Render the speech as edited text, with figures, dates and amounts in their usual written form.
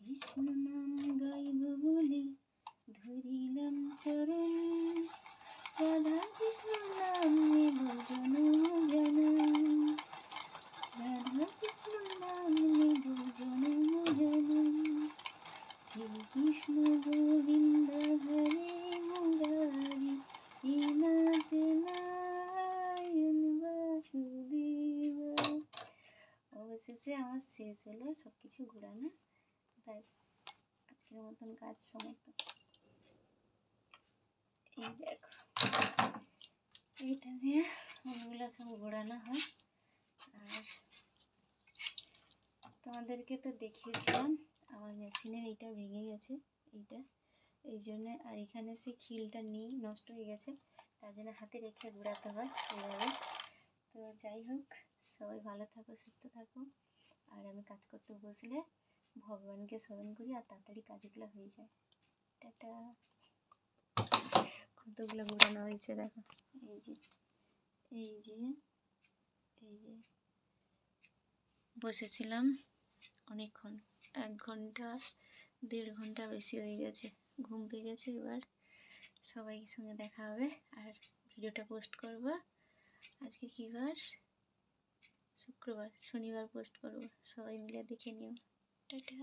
কৃষ্ণ নাম গাইব বলে ধরিলাম চরণ, রাধা কৃষ্ণ নাম নেব জনম জনম, রাধা কৃষ্ণ নাম নেব জনম জনম, শ্রীকৃষ্ণ গোবিন্দ হরে মুরারি, হে নাথ নারায়ণ বাসুদেব। অবশেষে আমার শেষ হলো সব কিছু ঘোরানো, ব্যাস আজকের মতন কাজ সমাপ্ত। এই দেখো এইটা দিয়ে ওগুলো সব ঘোরানো হয়। আর তোমাদেরকে তো দেখিয়েছিলাম আমার মেশিনের এইটা ভেঙে গেছে, এইটা এই জন্যে, আর এখানে সে খিলটা নেই, নষ্ট হয়ে গেছে, তার জন্য হাতে রেখে ঘোরাতে হয় এইভাবে। তো যাই হোক, সবাই ভালো থাকো, সুস্থ থাকো। আর আমি কাজ করতে বসলে ভগবানকে স্মরণ করি আর তাড়াতাড়ি কাজগুলো হয়ে যায়। টাটা। কতগুলো ঘোরানো হয়েছে দেখো, এই যে এই যে এই যে বসেছিলাম অনেকক্ষণ, 1 ঘন্টা 1.5 ঘন্টা বেশি হয়ে গেছে, ঘুম পেয়ে গেছে। এবার সবাইয়ের সঙ্গে দেখা হবে আর ভিডিওটা পোস্ট করব। আজকে কী বার? শুক্রবার, শনিবার পোস্ট করব, সবাই মিলে দেখে নিও। টাটা।